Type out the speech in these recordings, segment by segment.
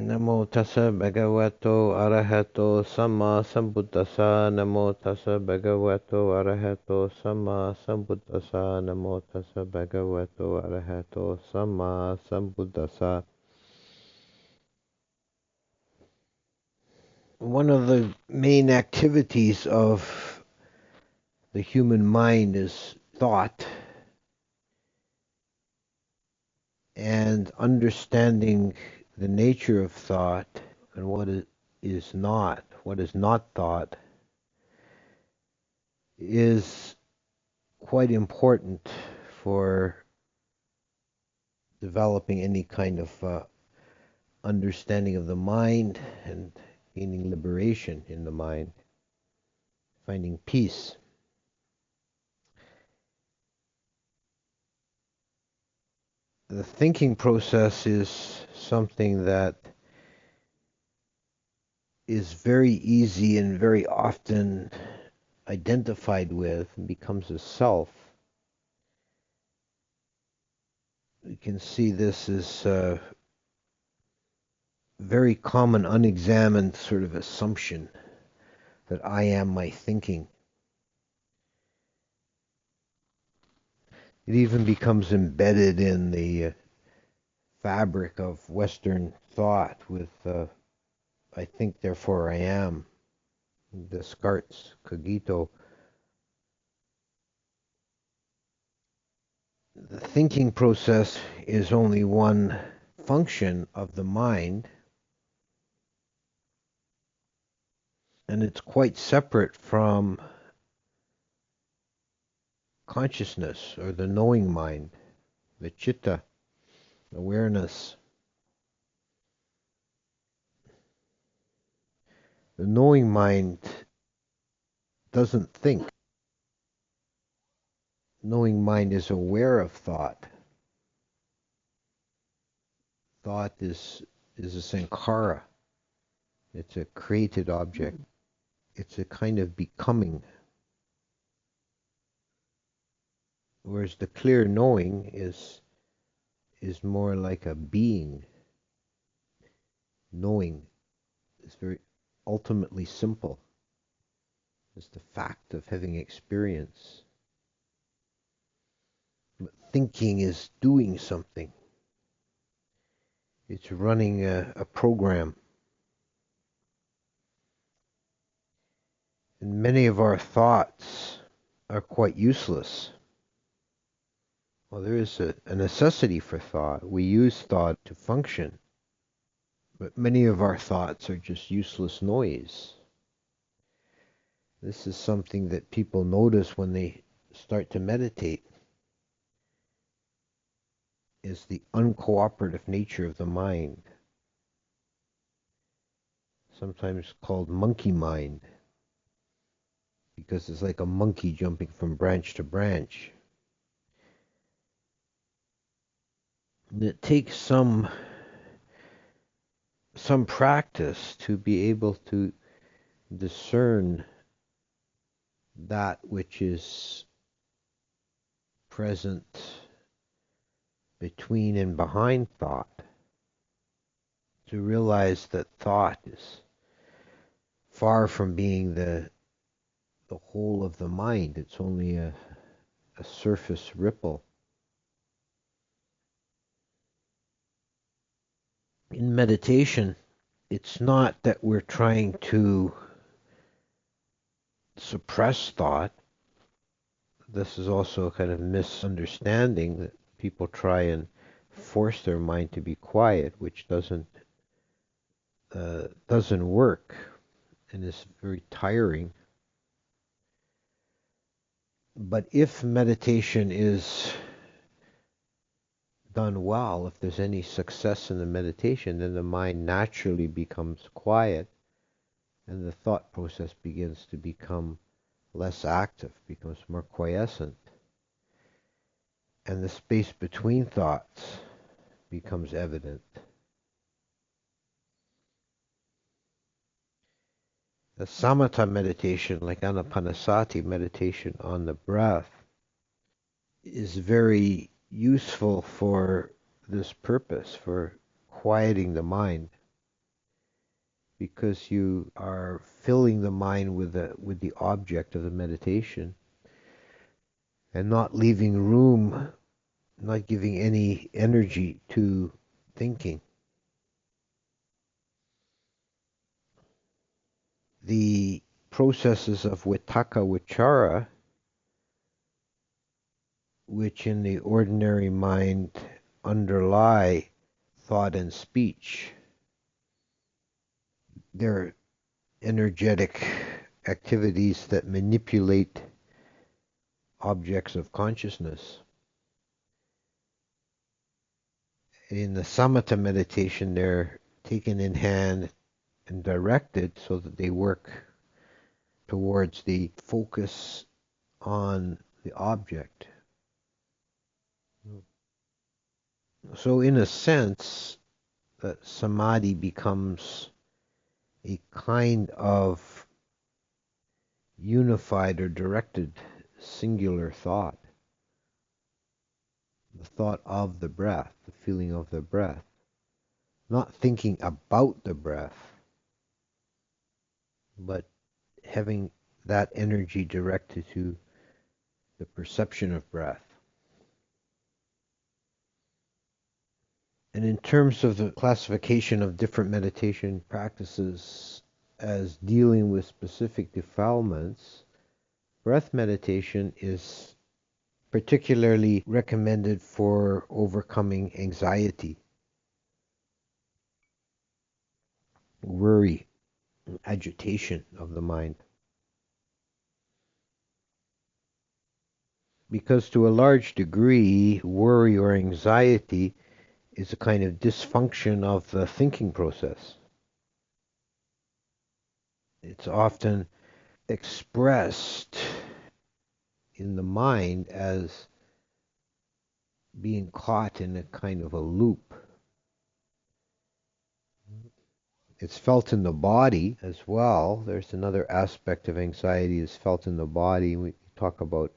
Namo tassa bhagavato arahato samma sambuddhassa. Namo tassa bhagavato arahato samma sambuddhassa. Namo tassa bhagavato arahato samma sambuddhassa. One of the main activities of the human mind is thought, and understanding the nature of thought and what is not thought, is quite important for developing any kind of understanding of the mind and gaining liberation in the mind, finding peace. The thinking process is something that is very easy and very often identified with and becomes a self. We can see this as a very common unexamined sort of assumption that I am my thinking. It even becomes embedded in the fabric of Western thought with I think, therefore I am. Descartes' cogito. The thinking process is only one function of the mind, and it's quite separate from consciousness or the knowing mind, the chitta, awareness. The knowing mind doesn't think. Knowing mind is aware of thought. Thought is a sankhara. It's a created object. It's a kind of becoming. Whereas the clear knowing is more like a being. Knowing is very ultimately simple. It's the fact of having experience. But thinking is doing something. It's running a program. And many of our thoughts are quite useless. Well, there is a necessity for thought. We use thought to function. But many of our thoughts are just useless noise. This is something that people notice when they start to meditate, is the uncooperative nature of the mind, sometimes called monkey mind, because it's like a monkey jumping from branch to branch. And it takes some practice to be able to discern that which is present between and behind thought, to realize that thought is far from being the whole of the mind. It's only a surface ripple. In meditation, it's not that we're trying to suppress thought. This is also a kind of misunderstanding that people try and force their mind to be quiet, which doesn't work and is very tiring. But if meditation is done well, if there's any success in the meditation, then the mind naturally becomes quiet and the thought process begins to become less active, becomes more quiescent. And the space between thoughts becomes evident. The samatha meditation, like anapanasati meditation on the breath, is very useful for this purpose, for quieting the mind. because you are filling the mind with the object of the meditation and not leaving room, not giving any energy to thinking. The processes of vitakka vichara, which in the ordinary mind underlie thought and speech, they're energetic activities that manipulate objects of consciousness. In the samatha meditation, they're taken in hand and directed so that they work towards the focus on the object. So in a sense, samadhi becomes a kind of unified or directed singular thought. The thought of the breath, the feeling of the breath. Not thinking about the breath, but having that energy directed to the perception of breath. And in terms of the classification of different meditation practices as dealing with specific defilements, breath meditation is particularly recommended for overcoming anxiety, worry, agitation of the mind. Because to a large degree, worry or anxiety is a kind of dysfunction of the thinking process. It's often expressed in the mind as being caught in a kind of a loop. It's felt in the body as well. There's another aspect of anxiety is felt in the body. We talk about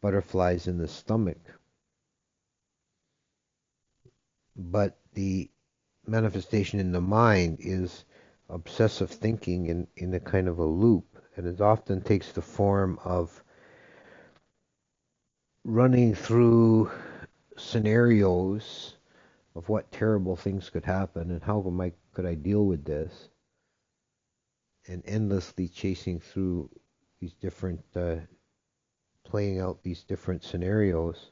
butterflies in the stomach. But the manifestation in the mind is obsessive thinking in a kind of a loop. And it often takes the form of running through scenarios of what terrible things could happen and how could I deal with this, and endlessly chasing through these different, playing out these different scenarios.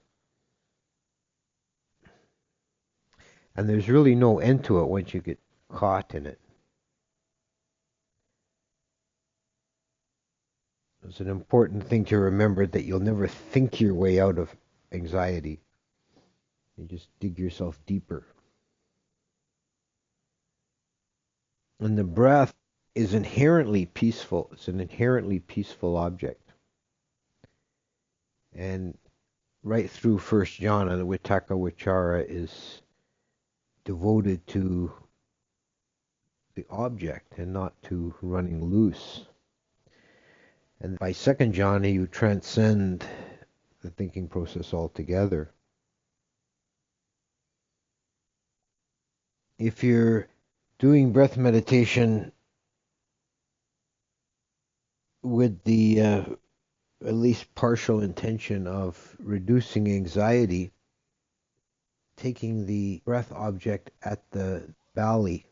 And there's really no end to it once you get caught in it. It's an important thing to remember that you'll never think your way out of anxiety. You just dig yourself deeper. And the breath is inherently peaceful. It's an inherently peaceful object. And right through first jhana, the vitakka vichara is devoted to the object and not to running loose. And by second jhana, you transcend the thinking process altogether. If you're doing breath meditation with the at least partial intention of reducing anxiety, taking the breath object at the belly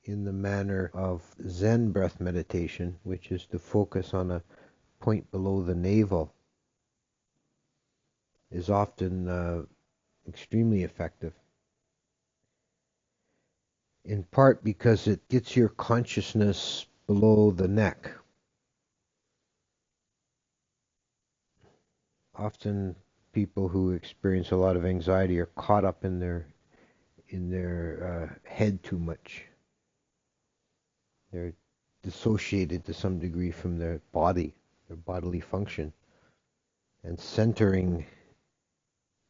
in the manner of Zen breath meditation, which is to focus on a point below the navel, is often extremely effective. In part because it gets your consciousness below the neck. Often people who experience a lot of anxiety are caught up in their head too much. They're dissociated to some degree from their body, their bodily function, and centering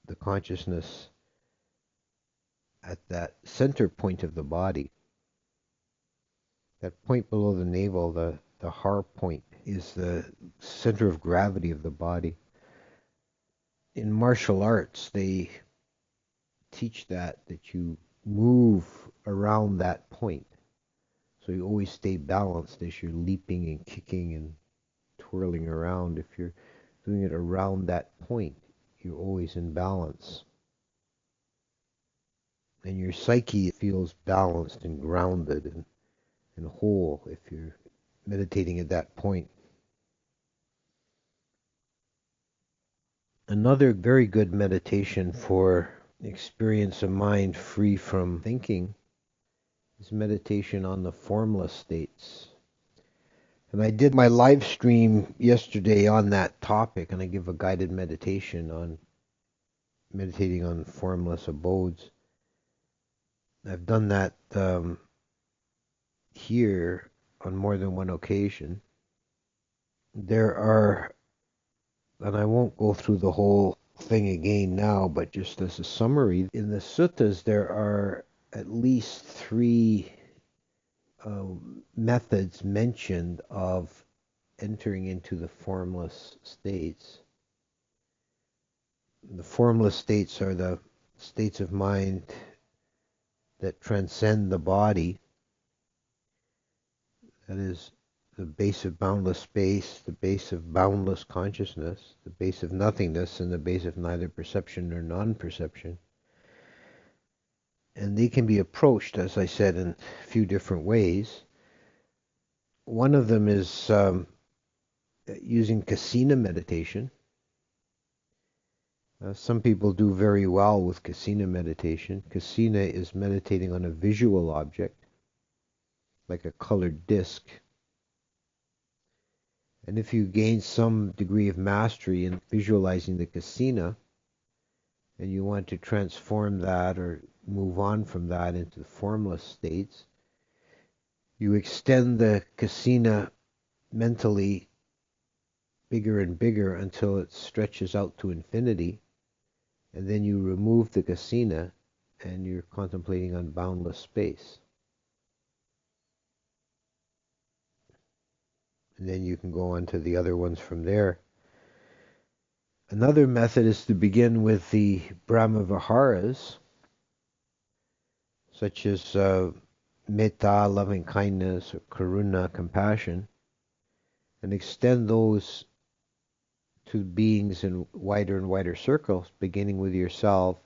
the consciousness at that center point of the body. That point below the navel, the heart point, is the center of gravity of the body. In martial arts, they teach that you move around that point. So you always stay balanced as you're leaping and kicking and twirling around. If you're doing it around that point, you're always in balance. And your psyche feels balanced and grounded and whole if you're meditating at that point. Another very good meditation for experience a mind free from thinking is meditation on the formless states. And I did my live stream yesterday on that topic, and I give a guided meditation on meditating on formless abodes. I've done that here on more than one occasion. There are, and I won't go through the whole thing again now, but just as a summary, in the suttas there are at least three methods mentioned of entering into the formless states. The formless states are the states of mind that transcend the body. That is the base of boundless space, the base of boundless consciousness, the base of nothingness, and the base of neither perception nor non-perception. And they can be approached, as I said, in a few different ways. One of them is using kasina meditation. Some people do very well with kasina meditation. Kasina is meditating on a visual object, like a colored disc. And if you gain some degree of mastery in visualizing the kasina, and you want to transform that or move on from that into the formless states, you extend the kasina mentally bigger and bigger until it stretches out to infinity, and then you remove the kasina and you're contemplating on boundless space. And then you can go on to the other ones from there. Another method is to begin with the Brahma Viharas, such as metta, loving kindness, or karuna, compassion, and extend those to beings in wider and wider circles, beginning with yourself,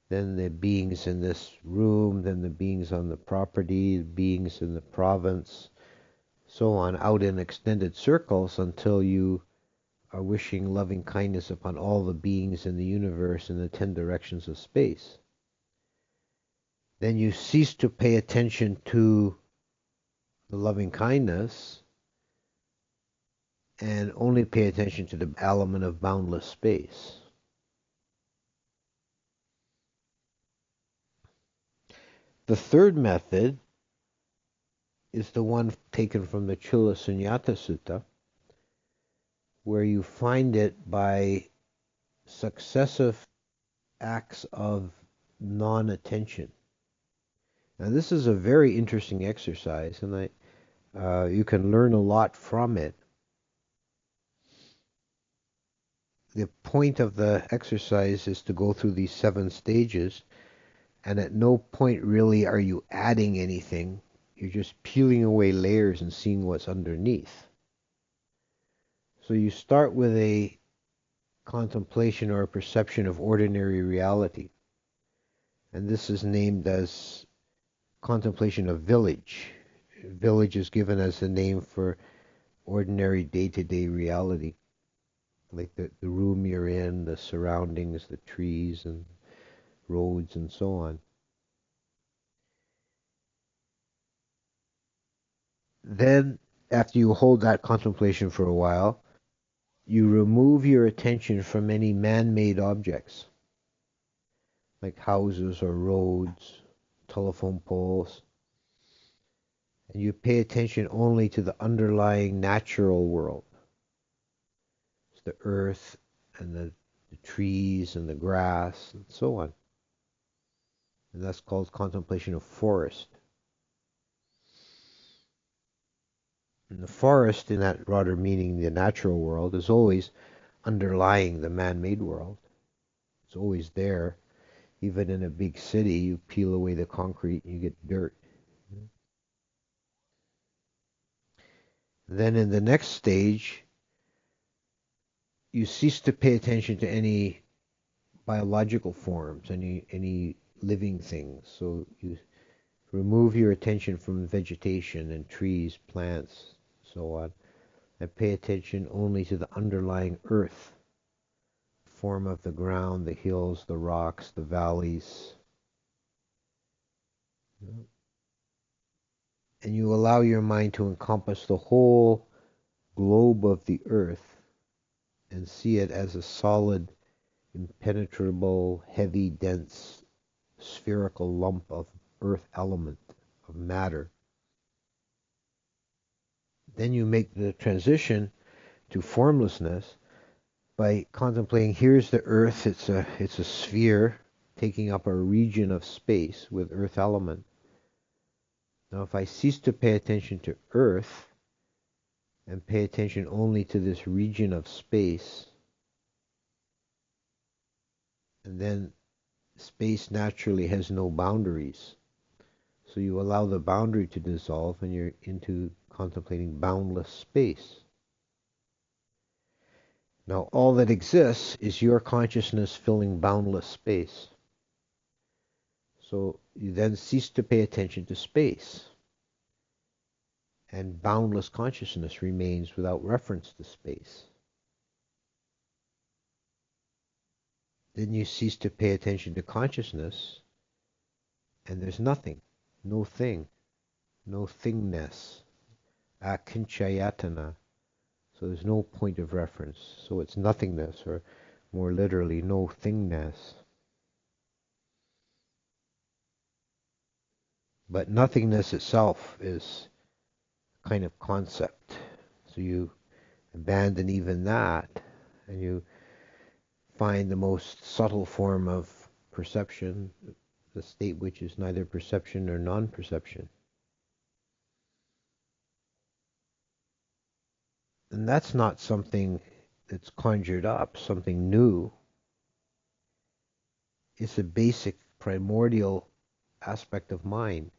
then the beings in this room, then the beings on the property, the beings in the province, so on, out in extended circles until you are wishing loving kindness upon all the beings in the universe in the 10 directions of space. Then you cease to pay attention to the loving kindness and only pay attention to the element of boundless space. The third method is the one taken from the Chula Sunyata Sutta, where you find it by successive acts of non-attention. Now this is a very interesting exercise, and you can learn a lot from it. The point of the exercise is to go through these 7 stages, and at no point really are you adding anything. You're just peeling away layers and seeing what's underneath. So you start with a contemplation or a perception of ordinary reality. And this is named as contemplation of village. Village is given as the name for ordinary day-to-day reality, like the room you're in, the surroundings, the trees and roads and so on. Then, after you hold that contemplation for a while, you remove your attention from any man-made objects, like houses or roads, telephone poles, and you pay attention only to the underlying natural world. It's the earth and the trees and the grass and so on. And that's called contemplation of forest. And the forest, in that broader meaning, the natural world, is always underlying the man-made world. It's always there. Even in a big city, you peel away the concrete and you get dirt. Then in the next stage, you cease to pay attention to any biological forms, any living things. So you remove your attention from vegetation and trees, plants, so on, and pay attention only to the underlying earth, form of the ground, the hills, the rocks, the valleys. And you allow your mind to encompass the whole globe of the earth and see it as a solid, impenetrable, heavy, dense, spherical lump of earth element, of matter. Then you make the transition to formlessness by contemplating, here's the earth, it's a sphere taking up a region of space with earth element. Now if I cease to pay attention to earth and pay attention only to this region of space, and then space naturally has no boundaries. So you allow the boundary to dissolve and you're into contemplating boundless space. Now all that exists is your consciousness filling boundless space. So you then cease to pay attention to space. And boundless consciousness remains without reference to space. Then you cease to pay attention to consciousness, and there's nothing, no thing, no thingness, akinchayatana. So there's no point of reference. So it's nothingness, or more literally, no thingness. But nothingness itself is a kind of concept. So you abandon even that, and you find the most subtle form of perception, the state which is neither perception nor non-perception. And that's not something that's conjured up, something new. It's a basic, primordial aspect of mind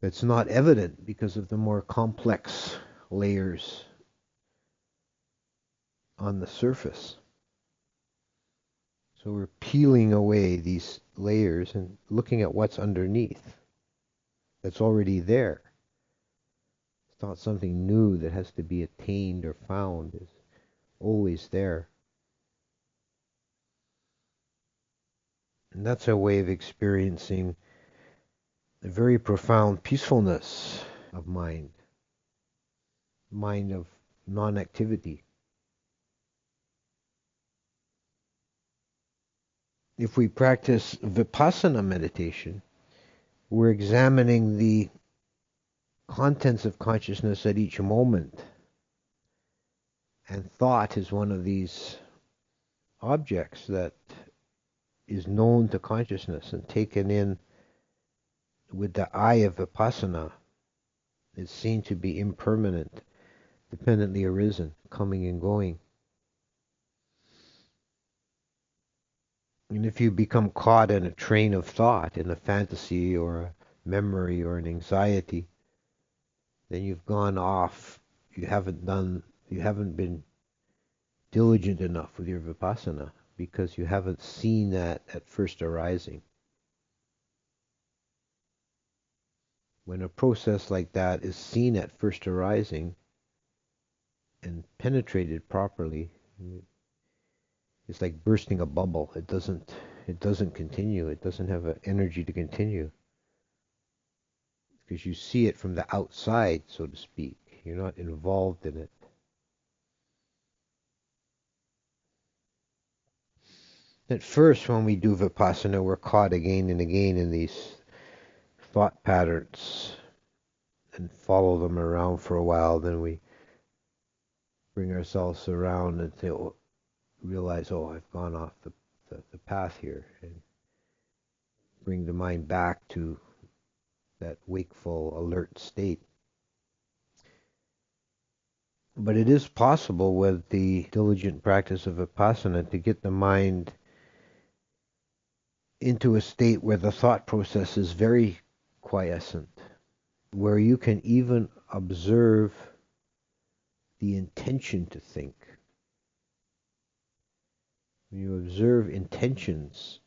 that's not evident because of the more complex layers on the surface. So we're peeling away these layers and looking at what's underneath that's already there. It's not something new that has to be attained or found. It's always there. And that's a way of experiencing a very profound peacefulness of mind of non-activity. If we practice vipassana meditation, we're examining the contents of consciousness at each moment. And thought is one of these objects that is known to consciousness and taken in with the eye of vipassana. It's seen to be impermanent, dependently arisen, coming and going. And if you become caught in a train of thought, in a fantasy or a memory or an anxiety, then you've gone off. You haven't been diligent enough with your vipassana because you haven't seen that at first arising. When a process like that is seen at first arising and penetrated properly, it's like bursting a bubble. It doesn't continue. It doesn't have an energy to continue. Because you see it from the outside, so to speak. You're not involved in it. At first, when we do vipassana, we're caught again and again in these thought patterns and follow them around for a while. Then we bring ourselves around and say, realize, I've gone off the path here, and bring the mind back to that wakeful, alert state. But it is possible with the diligent practice of vipassana to get the mind into a state where the thought process is very quiescent, where you can even observe the intention to think. When you observe intentions,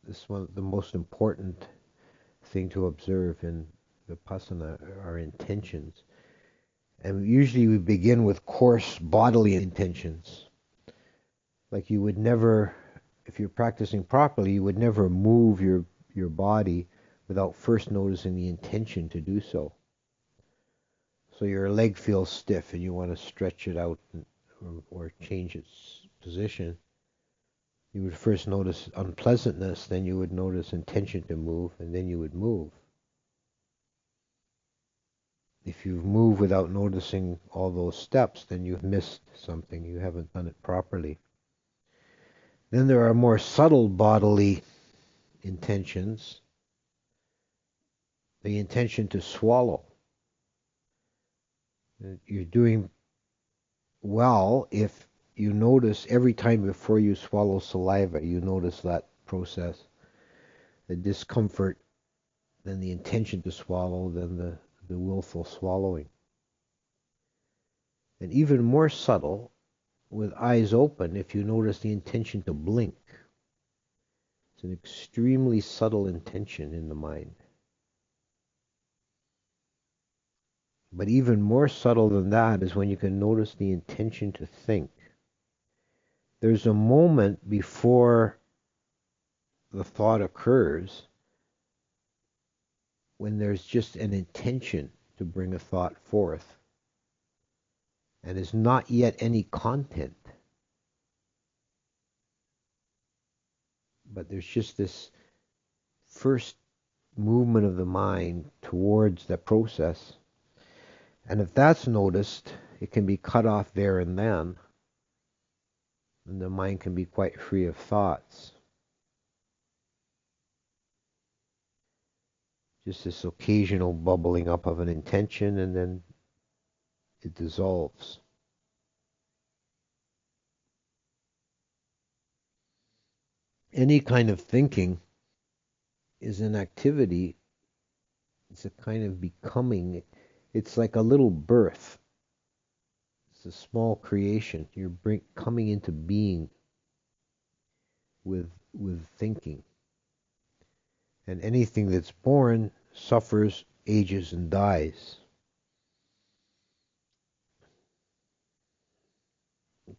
this is one of the most important thing to observe in Vipassana are intentions. And usually we begin with coarse bodily intentions. Like you would never, if you're practicing properly, you would never move your body without first noticing the intention to do so. So your leg feels stiff and you want to stretch it out or change its position. You would first notice unpleasantness, then you would notice intention to move, and then you would move. If you move without noticing all those steps, then you've missed something. You haven't done it properly. Then there are more subtle bodily intentions. The intention to swallow. You're doing well if you notice every time before you swallow saliva, you notice that process, the discomfort, then the intention to swallow, then the willful swallowing. And even more subtle, with eyes open, if you notice the intention to blink. It's an extremely subtle intention in the mind. But even more subtle than that is when you can notice the intention to think. There's a moment before the thought occurs when there's just an intention to bring a thought forth and is not yet any content. But there's just this first movement of the mind towards the process. And if that's noticed, it can be cut off there and then. And the mind can be quite free of thoughts. Just this occasional bubbling up of an intention, and then it dissolves. Any kind of thinking is an activity. It's a kind of becoming. It's like a little birth. It's a small creation. You're coming into being with thinking. And anything that's born suffers, ages, and dies.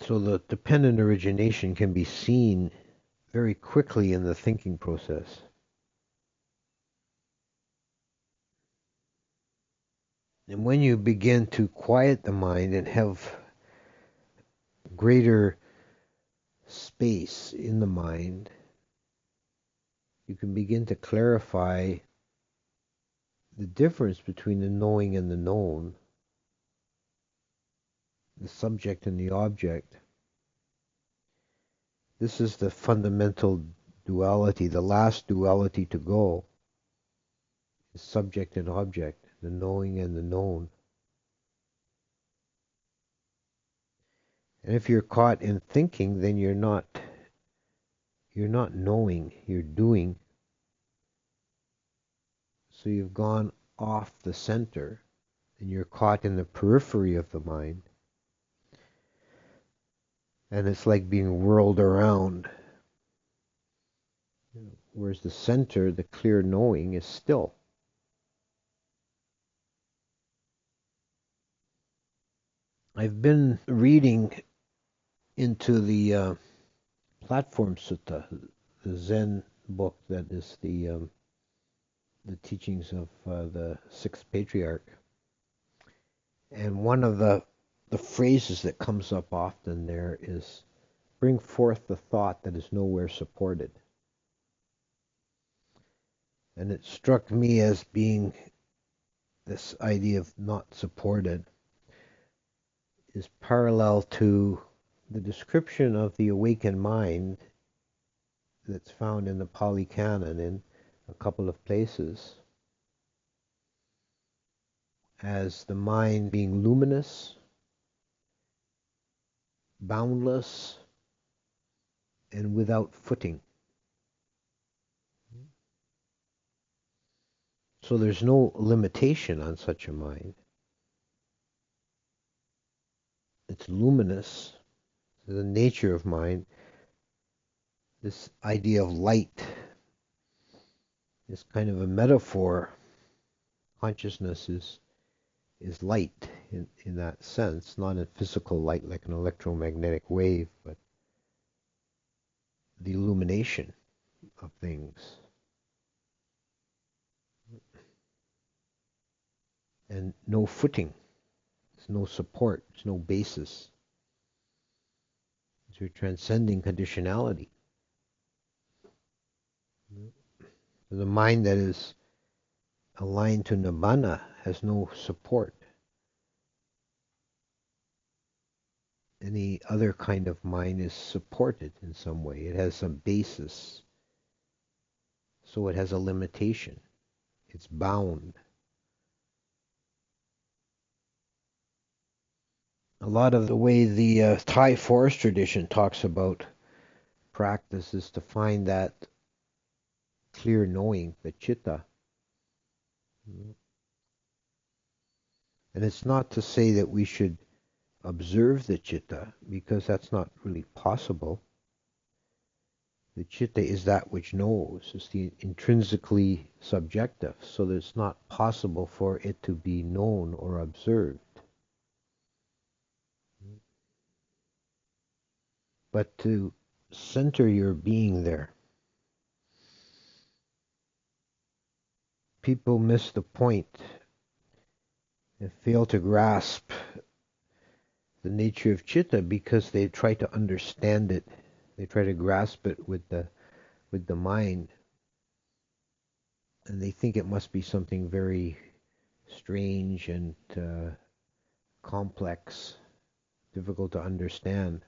So the dependent origination can be seen very quickly in the thinking process. And when you begin to quiet the mind and have greater space in the mind, you can begin to clarify the difference between the knowing and the known, the subject and the object. This is the fundamental duality, the last duality to go, is subject and object, the knowing and the known. And if you're caught in thinking, then you're not knowing, you're doing. So you've gone off the center, and you're caught in the periphery of the mind. And it's like being whirled around. Whereas the center, the clear knowing, is still. I've been reading into the Platform Sutta, the Zen book that is the teachings of the sixth patriarch. And one of the phrases that comes up often there is, bring forth the thought that is nowhere supported. And it struck me as being this idea of not supported is parallel to the description of the awakened mind that's found in the Pali Canon in a couple of places as the mind being luminous, boundless, and without footing. So there's no limitation on such a mind. It's luminous. The nature of mind, this idea of light, is kind of a metaphor. Consciousness is light in that sense, not a physical light like an electromagnetic wave, but the illumination of things. And no footing, there's no support, there's no basis. You're transcending conditionality. The mind that is aligned to nibbana has no support. Any other kind of mind is supported in some way. It has some basis. So it has a limitation. It's bound. A lot of the way the Thai forest tradition talks about practice is to find that clear knowing, the citta. And it's not to say that we should observe the citta, because that's not really possible. The citta is that which knows. It's the intrinsically subjective, so that it's not possible for it to be known or observed. But to center your being there. People miss the point and fail to grasp the nature of citta because they try to understand it. They try to grasp it with the mind, and they think it must be something very strange and complex, difficult to understand,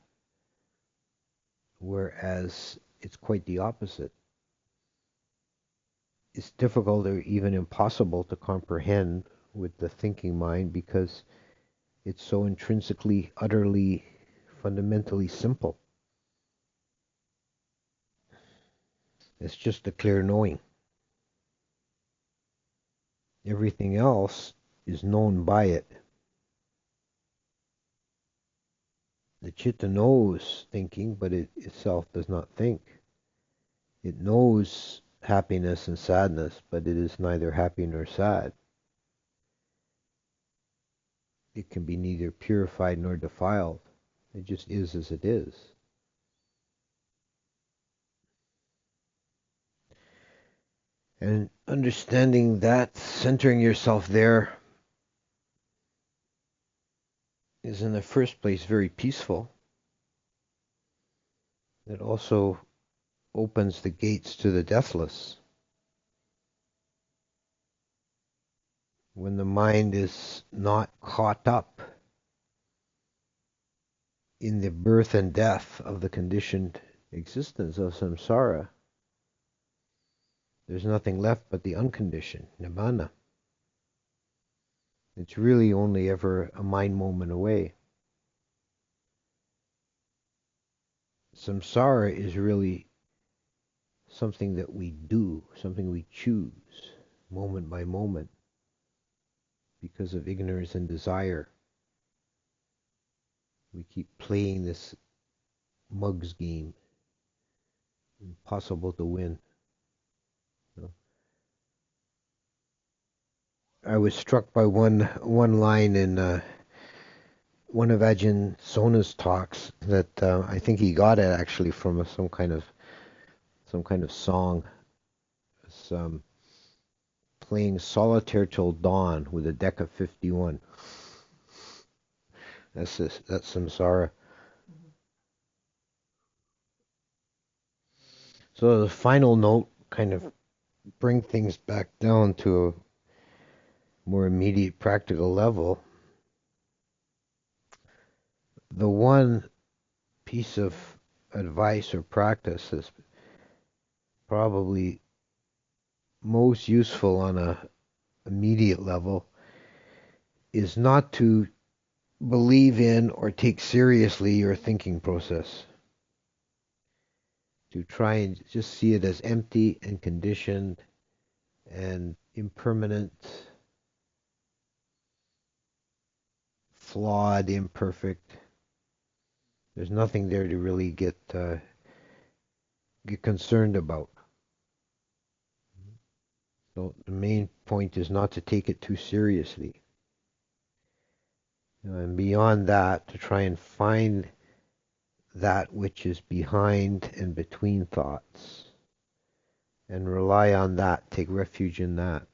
whereas it's quite the opposite. It's difficult or even impossible to comprehend with the thinking mind because it's so intrinsically, utterly, fundamentally simple. It's just a clear knowing. Everything else is known by it. The citta knows thinking, but it itself does not think. It knows happiness and sadness, but it is neither happy nor sad. It can be neither purified nor defiled. It just is as it is. And understanding that, centering yourself there, is in the first place very peaceful. It also opens the gates to the deathless. When the mind is not caught up in the birth and death of the conditioned existence of samsara, there's nothing left but the unconditioned, nibbana. It's really only ever a mind moment away. Samsara is really something that we do, something we choose, moment by moment, because of ignorance and desire. We keep playing this mug's game, impossible to win. I was struck by one line in one of Ajahn Sona's talks that I think he got it actually from some kind of song. It's playing solitaire till dawn with a deck of 51. That's samsara. So the final note kind of bring things back down to a more immediate practical level. The one piece of advice or practice that's probably most useful on a immediate level is not to believe in or take seriously your thinking process. To try and just see it as empty and conditioned and impermanent, flawed, imperfect. There's nothing there to really get concerned about. So the main point is not to take it too seriously. And beyond that, to try and find that which is behind and between thoughts and rely on that, take refuge in that.